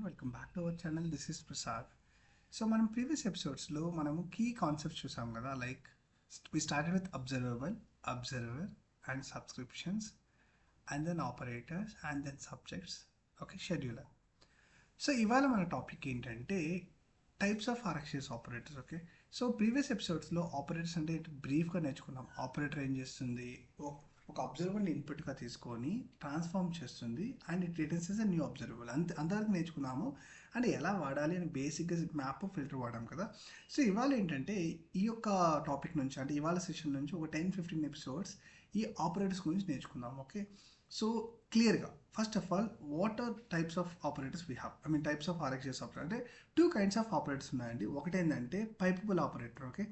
everyone, welcome back to our channel. This is Prasad. So మనం previous ఎపిసోడ్స్లో మనము key concepts చూసాం కదా, like we started with observable, observer and subscriptions and then operators and then subjects, okay, scheduler. So ఇవాళ మన topic ఏంటంటే types of RxJS operators. Okay, so previous ఎపిసోడ్స్లో operators అంటే బ్రీఫ్గా నేర్చుకున్నాం. ఆపరేటర్ ఏం చేస్తుంది, ఒక అబ్జర్వర్ని ఇన్పుట్గా తీసుకొని ట్రాన్స్ఫార్మ్ చేస్తుంది and it returns as a new observable. అంతవరకు నేర్చుకున్నాము. అండ్ ఎలా వాడాలి అని బేసిక్గా మ్యాప్ ఫిల్టర్ వాడాం కదా. సో ఇవాళ ఏంటంటే ఈ యొక్క టాపిక్ నుంచి, అంటే ఇవాళ సెషన్ నుంచి ఒక 10-15 ఎపిసోడ్స్ ఈ ఆపరేటర్స్ గురించి నేర్చుకుందాం. ఓకే, సో క్లియర్గా first of all what are types of operators we have, I mean types of RxJS operator. అంటే 2 kinds ఆఫ్ ఆపరేటర్స్ ఉన్నాయండి. ఒకటి ఏంటంటే pipeable operator. Okay,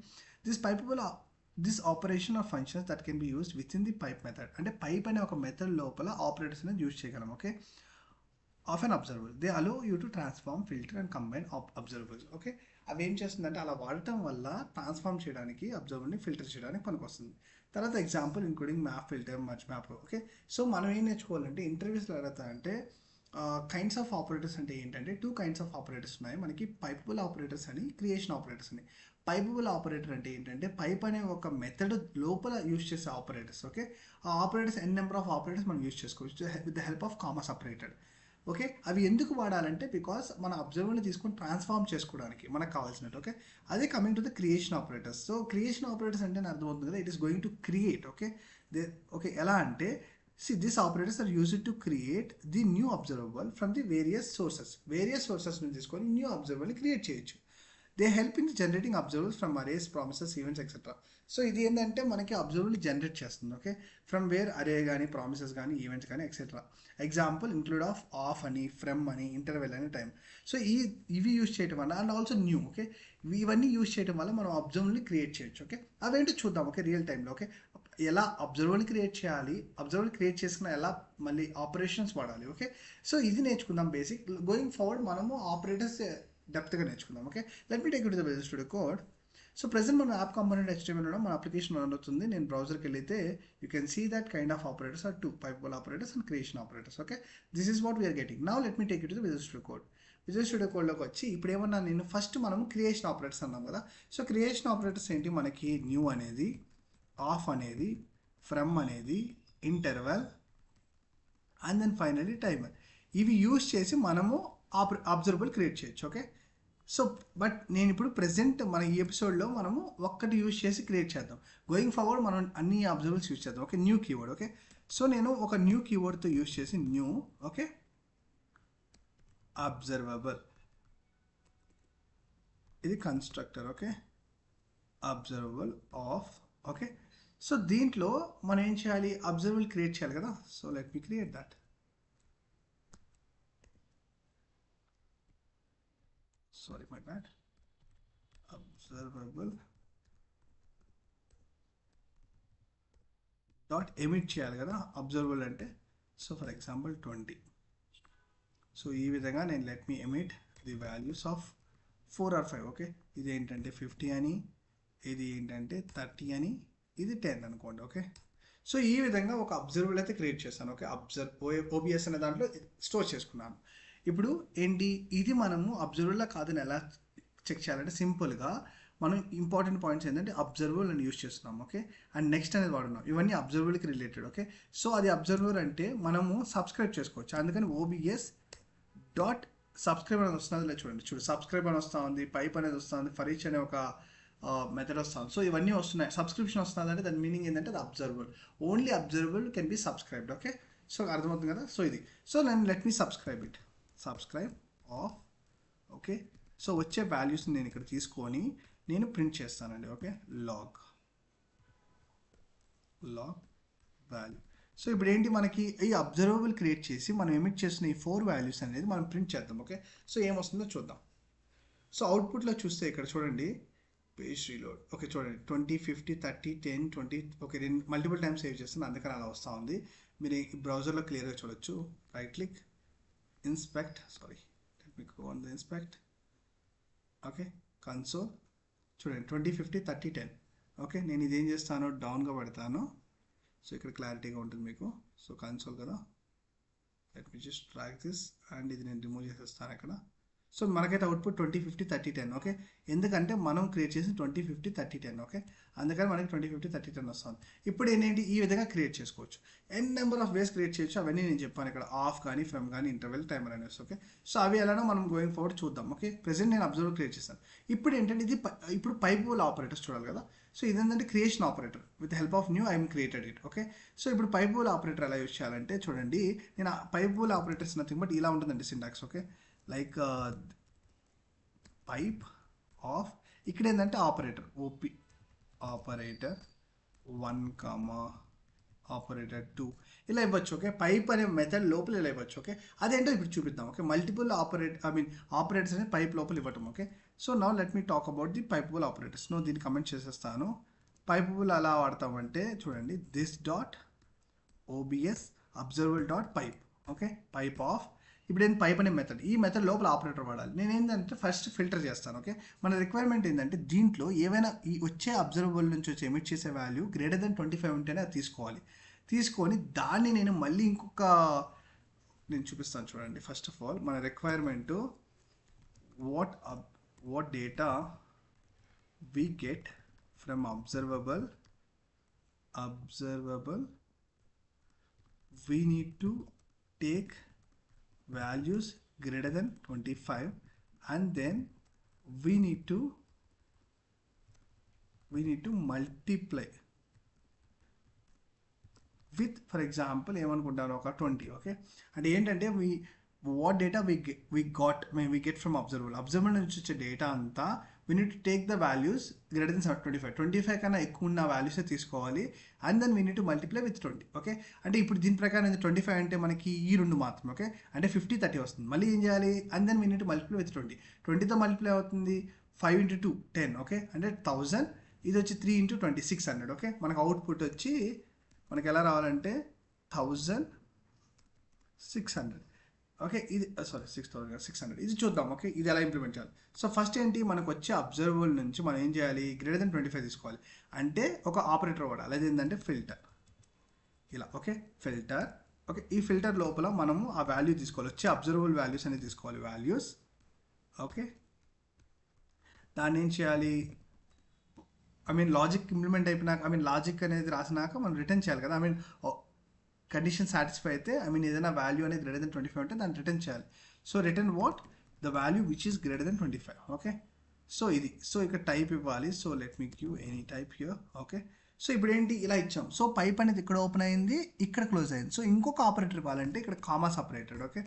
this operation of functions that can be used with in the pipe method. అంటే pipe అనే ఒక method లోపల operators అనేది use చేయగలం. Okay, of an observable they allow you to transform, filter and combine అబ్జర్వబుల్స్. Okay, అవి ఏం చేస్తుందంటే అలా వాడటం వల్ల ట్రాన్స్ఫార్మ్ చేయడానికి, అబ్జర్వర్ని ఫిల్టర్ చేయడానికి పనికొస్తుంది. తర్వాత example including map, filter, merge map. Okay, so మనం ఏం నేర్చుకోవాలంటే ఇంటర్వ్యూస్లో అడుగుతారంటే కైండ్స్ ఆఫ్ ఆపరేటర్స్ అంటే ఏంటంటే 2 kinds ఆఫ్ ఆపరేటర్స్ ఉన్నాయి మనకి, పైపబుల్ ఆపరేటర్స్ అని, క్రియేషన్ ఆపరేటర్స్ అని. పైపబుల్ ఆపరేటర్ అంటే ఏంటంటే పైప్ అనే ఒక మెథడ్ లోపల యూజ్ చేసే ఆపరేటర్స్. ఓకే, ఆ ఆపరేటర్స్ నెంబర్ ఆఫ్ ఆపరేటర్స్ మనం యూజ్ చేసుకోవచ్చు with the help of comma separated. Okay, అవి ఎందుకు వాడాలంటే బికాస్ మన అబ్జర్వర్ని తీసుకొని ట్రాన్స్ఫార్మ్ చేసుకోవడానికి మనకు కావాల్సినట్టు. ఓకే, అదే coming to the creation operators. So creation operators అంటే నాకు అర్థమవుతుంది కదా, it is going to create. Okay, ఎలా అంటే this operators are used to create the new observable from the various sources నుంచి తీసుకొని న్యూ అబ్జర్వబుల్ని క్రియేట్ చేయొచ్చు. They help in generating observables from arrays, promises, events etcetera. So ఇది ఏంటంటే మనకి observable generate చేస్తుంది. ఓకే, ఫ్రమ్ వేర్ అరే కానీ, promises కానీ, ఈవెంట్స్ కానీ ఎక్సెట్రా. ఎగ్జాంపుల్ ఇంక్లూడ్ ఆఫ్ అని, ఫ్రమ్ అని, ఇంటర్వెల్ అని, టైం. సో ఇవి యూజ్ చేయడం వల్ల అండ్ ఆల్సో న్యూ. ఓకే, ఇవన్నీ యూజ్ చేయడం వల్ల మనం అబ్జర్వర్ని క్రియేట్ చేయొచ్చు. ఓకే, అవేంటో చూద్దాం. ఓకే, రియల్ టైంలో. ఓకే, ఎలా అబ్జర్వర్ని క్రియేట్ చేయాలి, అబ్జర్వర్ని క్రియేట్ చేసుకున్న ఎలా మళ్ళీ ఆపరేషన్స్ వాడాలి. ఓకే, సో ఇది నేర్చుకుందాం బేసిక్. గోయింగ్ ఫార్వర్డ్ మనము ఆపరేటర్స్ డెప్త్గా నేర్చుకుందాం. Okay, let me take you to the Visual Studio Code. So present మన యాప్ కాంపోనెంట్ HTML ఉండడం, మన అప్లికేషన్ రన్ అవుతుంది. నేను బ్రౌజర్కి వెళ్తే you can see that kind of operators are 2 pipeable operators and creation operators. Okay, this is what we're getting. Now let me take you to the Visual Studio Code. Visual Studio కోడ్లోకి వచ్చి ఇప్పుడు ఏమన్నా నేను first మనము creation operators అన్నాం కదా. So creation operators ఏంటి, మనకి న్యూ అనేది, ఆఫ్ అనేది, ఫ్రమ్ అనేది, interval and then finally timer. ఇవి యూజ్ చేసి మనము అబ్జర్వబుల్ క్రియేట్ చేయొచ్చు. ఓకే, సో బట్ నేను ఇప్పుడు ప్రెసెంట్ మన ఈ ఎపిసోడ్లో మనము ఒక్కటి యూజ్ చేసి క్రియేట్ చేద్దాం. గోయింగ్ ఫార్వర్డ్ మనం అన్ని అబ్జర్వబుల్స్ యూజ్ చేద్దాం. Okay, new keyword. Okay, so నేను ఒక న్యూ కీవర్డ్తో యూజ్ చేసి న్యూ, ఓకే, అబ్జర్వబుల్, ఇది constructor. Okay, observable of. Okay, so దీంట్లో మనం ఏం చేయాలి, అబ్జర్వబుల్ క్రియేట్ చేయాలి కదా. So let me create that. Sorry, my bad. Observable dot emit చేయాలి కదా అబ్జర్వబుల్ అంటే. So for example 20. సో ఈ విధంగా నేను let me emit the values of 4 or 5. Okay, ఇది ఏంటంటే 50 అని, ఇది ఏంటంటే 30 అని, ఇది 10 అనుకోండి. ఓకే, సో ఈ విధంగా ఒక అబ్జర్వబుల్ అయితే క్రియేట్ చేస్తాను. ఓకే, OBS అనే దాంట్లో స్టోర్ చేసుకున్నాను. ఇప్పుడు ఏంటి, ఇది మనము అబ్జర్వర్లా కాదని ఎలా చెక్ చేయాలంటే సింపుల్గా మనం ఇంపార్టెంట్ పాయింట్స్ ఏంటంటే అబ్జర్వర్ అని యూజ్ చేస్తున్నాం. ఓకే, అండ్ నెక్స్ట్ అనేది వాడున్నాం, ఇవన్నీ అబ్జర్వర్కి రిలేటెడ్. ఓకే, సో అది అబ్జర్వర్ అంటే మనము సబ్స్క్రైబ్ చేసుకోవచ్చు. అందుకని OBS డాట్ సబ్స్క్రైబ్ అనేది వస్తుంది. చూడండి సబ్స్క్రైబ్ అని వస్తూ ఉంది, పైప్ అనేది వస్తుంది, ఫర్ ఈచ్ అనే ఒక మెథడ్ వస్తుంది. సో ఇవన్నీ వస్తున్నాయి. సబ్స్క్రిప్షన్ వస్తుంది అంటే దాని మీనింగ్ ఏంటంటే అది observer. Only observer can be subscribed. Okay, so అర్థమవుతుంది కదా. సో ఇది, సో నేను let me subscribe it, subscribe of. Okay, so వచ్చే వాల్యూస్ని నేను ఇక్కడ తీసుకొని నేను ప్రింట్ చేస్తానండి. Okay, log value. సో ఇప్పుడు ఏంటి, మనకి ఈ అబ్జర్వబుల్ క్రియేట్ చేసి మనం ఎమిట్ చేసిన ఈ 4 వాల్యూస్ అనేది మనం ప్రింట్ చేద్దాం. ఓకే, సో ఏమొస్తుందో చూద్దాం. సో అవుట్పుట్లో చూస్తే ఇక్కడ చూడండి, పేజ్ రీలోడ్. ఓకే, చూడండి 20, 50, 30, 10, 20. ఓకే, నేను మల్టిపుల్ టైమ్స్ సేవ్ చేస్తాను, అందుకని అలా వస్తూ ఉంది. మీరు ఈ బ్రౌజర్లో క్లియర్గా చూడొచ్చు. Right click, inspect, sorry let me go on the inspect. Okay, console చూడండి 20, 50, 30, 10. ఓకే, నేను ఇదేం చేస్తాను, డౌన్గా పెడతాను. సో ఇక్కడ క్లారిటీగా ఉంటుంది మీకు. సో కన్సోల్ కదా, let me just drag this and ఇది నేను రిమూవ్ చేసేస్తాను ఇక్కడ. సో మనకైతే అవుట్పుట్ 20 50 30 10. ఓకే, ఎందుకంటే మనం క్రియేట్ చేసి 20 50 30 10. ఓకే, అందుకని మనకి 20 50 30 10 వస్తుంది. ఇప్పుడు ఏంటి ఈ విధంగా క్రియేట్ చేసుకోవచ్చు. ఎన్ నెంబర్ ఆఫ్ వేస్ క్రియేట్ చేయొచ్చు. అవన్నీ నేను చెప్పాను ఇక్కడ, ఆఫ్ కానీ ఫ్రమ్ కానీ ఇంటర్వెల్ టైమర్ అనేసి. ఓకే, సో అవి ఎలానో మనం గోయింగ్ ఫార్వర్డ్ చూద్దాం. ఓకే, ప్రెసెంట్ నేను అబ్జర్వర్ క్రియేట్ చేశాను. ఇప్పుడు ఏంటంటే ఇది ఇప్పుడు పైప్ బోల్ ఆపరేటర్స్ చూడాలి కదా. సో ఇదేంటంటే creation operator with help of new I'm created it. Okay, so ఇప్పుడు పైప్ బోల్ ఆపరేటర్ ఎలా యూజ్ చేయాలంటే చూడండి, నేను pipeable operators nothing but ఇలా ఉంటుందండి syntax. Okay, like pipe of, ఇక్కడ ఏంటంటే ఆపరేటర్ ఓపి ఆపరేటర్ 1, ఆపరేటర్ 2 ఇలా ఇవ్వచ్చు. ఓకే, పైప్ అనే మెథడ్ లోపల ఇలా ఇవ్వచ్చు. ఓకే, అదేంటో ఇప్పుడు చూపిద్దాం. ఓకే, మల్టిపుల్ ఆపరేటర్స్ అనేది పైప్ లోపల ఇవ్వటం. Okay, so now let me talk about the pipeable operators. No దీన్ని కమెంట్ చేసేస్తాను. పైపబుల్ ఎలా వాడతామంటే చూడండి, this dot OBS observable dot pipe. Okay, pipe of, ఇప్పుడు ఏంటి పైప్ అనే మెథడ్, ఈ మెథడ్ లోపల ఆపరేటర్ వాడాలి. నేను ఏంటంటే ఫస్ట్ ఫిల్టర్ చేస్తాను. ఓకే, మన రిక్వైర్మెంట్ ఏంటంటే దీంట్లో ఏవైనా ఈ వచ్చే అబ్జర్వబుల్ నుంచి వచ్చి ఎమిట్ చేసే వాల్యూ గ్రేటర్ దెన్ 25 ఉంటేనే అది తీసుకోవాలి. తీసుకొని దాన్ని నేను మళ్ళీ నేను చూపిస్తాను చూడండి. ఫస్ట్ ఆఫ్ ఆల్ మన requirement what data we get from observable, we need to take values greater than 25 and then we need to multiply with, for example ఏమనుకుంటాను, ఒక 20. ఓకే, అంటే ఏంటంటే what data we get from observable నుంచి వచ్చే data అంతా we need to take the values greater than 25 కన్నా ఎక్కువ ఉన్న వాల్యూసే తీసుకోవాలి. And then we need to multiply with 20. Okay, అంటే ఇప్పుడు దీని ప్రకారం 25 అంటే మనకి ఈ రెండు మాత్రం. ఓకే, అంటే 50 30 వస్తుంది. మళ్ళీ ఏం చేయాలి, and then we need to multiply with 20తో మల్టిప్లై అవుతుంది 5 into 2 10. ఓకే, అంటే 1000, ఇది వచ్చి 3 into 20 600. ఓకే, మనకు అవుట్పుట్ వచ్చి మనకి ఎలా రావాలంటే 1600. ఓకే, ఇది సారీ 6600. ఇది చూద్దాం. ఓకే, ఇది ఎలా ఇంప్లిమెంట్ చేయాలి. సో ఫస్ట్ ఏంటి, మనకు వచ్చే అబ్జర్వబుల్ నుంచి మనం ఏం చేయాలి, గ్రేటర్ దెన్ 25 తీసుకోవాలి. అంటే ఒక ఆపరేటర్ వాడాలి, అది ఏంటంటే ఫిల్టర్. ఇలా ఓకే, ఫిల్టర్. ఓకే, ఈ ఫిల్టర్ లోపల మనము ఆ వాల్యూ తీసుకోవాలి, వచ్చే అబ్జర్వబుల్ వాల్యూస్ అనేది తీసుకోవాలి, వాల్యూస్. ఓకే, దాన్ని ఏం చేయాలి, లాజిక్ ఇంప్లిమెంట్ అయిపోయినాక, లాజిక్ అనేది రాసినాక మనం రిటర్న్ చేయాలి కదా. కండిషన్ సాటిస్ఫై అయితే ఏదైనా వాల్యూ అనేది గ్రేటర్ దెన్ 25 ఉంటే దాన్ని రిటర్న్ చేయాలి. So return what, the value which is greater than 25. Okay, so ఇది, సో ఇక్కడ టైప్ ఇవ్వాలి. So let me give any type here. Okay, so ఇప్పుడు ఏంటి ఇలా ఇచ్చాం. సో పైప్ అనేది ఇక్కడ ఓపెన్ అయింది, ఇక్కడ క్లోజ్ అయింది. సో ఇంకొక ఆపరేటర్ ఇవ్వాలంటే ఇక్కడ కామా సపరేటెడ్. ఓకే,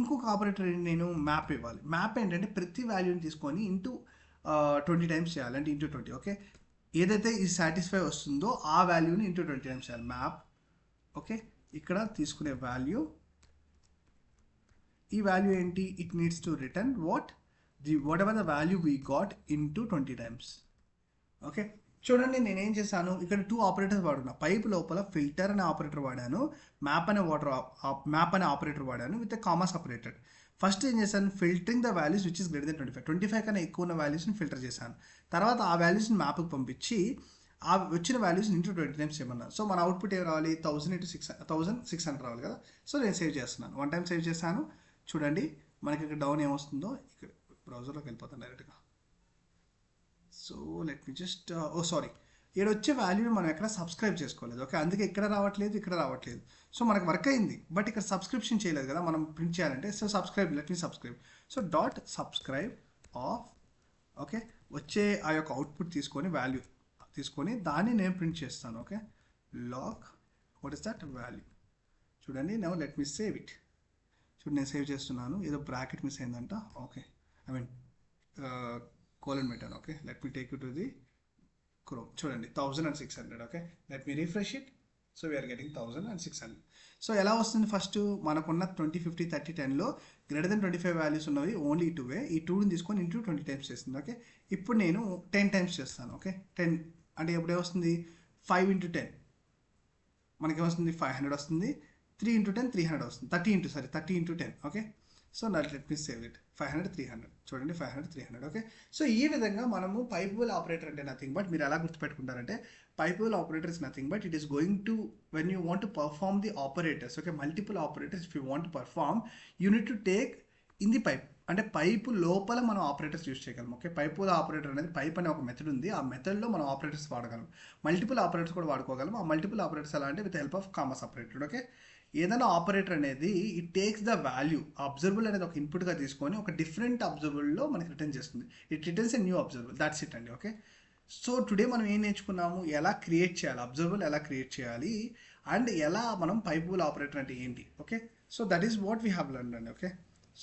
ఇంకొక ఆపరేటర్ నేను మ్యాప్ ఇవ్వాలి. మ్యాప్ ఏంటంటే ప్రతి వాల్యూని తీసుకొని ఇంటూ 20 టైమ్స్ చేయాలి, అంటే ఇంటూ 20. ఓకే, ఏదైతే ఈ సాటిస్ఫై వస్తుందో ఆ వాల్యూని ఇంటూ 20 టైమ్స్ చేయాలి, మ్యాప్. ఓకే, ఇక్కడ తీసుకునే వాల్యూ, ఈ వాల్యూ ఏంటి, it needs to return what ever the value we got into 20 times. Okay, చూడండి నేనేం చేశాను, ఇక్కడ 2 ఆపరేటర్స్ వాడున్నా. పైప్ లోపల ఫిల్టర్ అనే ఆపరేటర్ వాడాను, మ్యాప్ అనే ఆపరేటర్ వాడాను విత్ కామా సపరేటెడ్. ఫస్ట్ ఏం చేశాను, filtering the values which is greater than 25 కన్నా ఎక్కువ ఉన్న వాల్యూస్ని ఫిల్టర్ చేశాను. తర్వాత ఆ వాల్యూస్ని మ్యాప్కి పంపించి ఆ వచ్చిన వాల్యూస్ ఇంటూ 20 టైమ్స్ చేయమన్నాను. సో మన అవుట్పుట్ ఏం రావాలి, 1000 into 1600 రావాలి కదా. సో నేను సేవ్ చేస్తున్నాను, 1 టైం సేవ్ చేశాను. చూడండి మనకి ఇక్కడ డౌన్ ఏమొస్తుందో, ఇక్కడ బ్రౌజర్లోకి వెళ్ళిపోతాను డైరెక్ట్గా. So let me just sorry, ఇక్కడ వచ్చే వాల్యూని మనం ఎక్కడ సబ్స్క్రైబ్ చేసుకోలేదు. ఓకే, అందుకే ఇక్కడ రావట్లేదు, ఇక్కడ రావట్లేదు. సో మనకు వర్క్ అయింది, బట్ ఇక్కడ సబ్స్క్రిప్షన్ చేయలేదు కదా మనం ప్రింట్ చేయాలంటే. So subscribe, let me subscribe. So dot subscribe of. Okay, వచ్చే ఆ యొక్క అవుట్పుట్ తీసుకొని వాల్యూ తీసుకొని దాన్ని నేను ప్రింట్ చేస్తాను. Okay, log what is that value. చూడండి, now let me save it. చూడండి నేను సేవ్ చేస్తున్నాను, ఏదో బ్రాకెట్ మిస్ అయిందంట. ఓకే, కోలన్ పెట్టాను. Okay, let me take you to the Chrome. చూడండి 1600. Okay, let me refresh it. So we're getting 1600. సో ఎలా వస్తుంది, ఫస్ట్ మనకున్న 20 50 30 10లో గ్రేటర్ దెన్ 25 వాల్యూస్ ఉన్నవి ఓన్లీ ఈ 2వే. ఈ 2ని తీసుకొని ఇంటూ 20 టైమ్స్ చేస్తుంది. ఓకే, ఇప్పుడు నేను 10 టైమ్స్ చేస్తాను. ఓకే, 10 అంటే ఎప్పుడు వస్తుంది, 5 into 10 మనకి ఏమొస్తుంది, 500 వస్తుంది. 3 into 10 300 వస్తుంది. 30 into 10. Okay, so let me save it 500 300 చూడండి 500 300 ఓకే. సో ఈ విధంగా మనము పైపుల్ ఆపరేటర్ అంటే నథింగ్ బట్ మీరు ఎలా గుర్తుపెట్టుకుంటారంటే pipeable operator is nothing but it is going to when you want to perform the operators okay multiple operators if you want to perform you need to take in the pipe అంటే pipe లోపల మనం operators use చేయగలం okay. Pipeable operator అనేది pipe అనే ఒక method ఉంది ఆ మెథడ్లో మనం ఆపరేటర్స్ వాడగలం మల్టిపుల్ ఆపరేటర్స్ కూడా వాడుకోగలం ఆ మల్టిపుల్ ఆపరేటర్స్ ఎలా అంటే with help of comma separated okay. ఏదైనా ఆపరేటర్ అనేది it takes the value observable అనేది ఒక ఇన్పుట్గా తీసుకొని ఒక డిఫరెంట్ అబ్జర్వబుల్లో మనకి రిటర్న్ చేస్తుంది it returns a new observable that's it అండి ఓకే. సో టుడే మనం ఏం నేర్చుకున్నాము ఎలా క్రియేట్ చేయాలి అబ్జర్వబుల్ ఎలా క్రియేట్ చేయాలి అండ్ ఎలా మనం పైపుల్ ఆపరేటర్ అంటే ఏంటి okay. So that is what we have learn అండి ఓకే.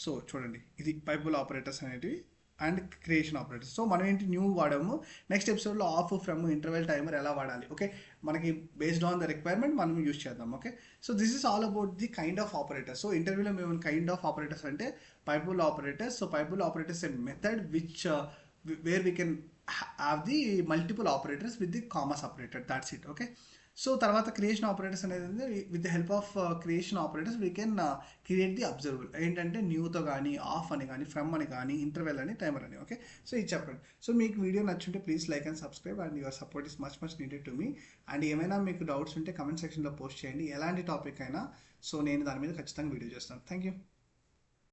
సో చూడండి ఇది పైపుల్ ఆపరేటర్స్ అనేటివి అండ్ క్రియేషన్ ఆపరేటర్స్. సో మనం ఏంటి న్యూ వాడాము నెక్స్ట్ ఎపిసోడ్లో ఆఫ్ ఫ్రమ్ ఇంటర్వెల్ టైమర్ ఎలా వాడాలి ఓకే మనకి బేస్డ్ ఆన్ ద రిక్వైర్మెంట్ మనం యూస్ చేద్దాం okay. So this is all about the kind of operators. So ఇంటర్వ్యూలో మేము కైండ్ ఆఫ్ ఆపరేటర్స్ అంటే pipeable operators. So pipeable operators a method which where we can have the multiple operators with the comma separated that's it okay. So తర్వాత creation operators అనేది with the help of creation operators we can create the observable ఏంటంటే న్యూతో కానీ of అని కానీ from అని కానీ interval అని టైమర్ అని ఓకే. సో ఇది చెప్పండి. సో మీకు వీడియో నచ్చుంటే please like and subscribe and your support is much needed to me. And ఏమైనా మీకు డౌట్స్ ఉంటే కమెంట్ సెక్షన్లో పోస్ట్ చేయండి ఎలాంటి టాపిక్ అయినా. సో నేను దాని మీద ఖచ్చితంగా వీడియో చేస్తాను. Thank you.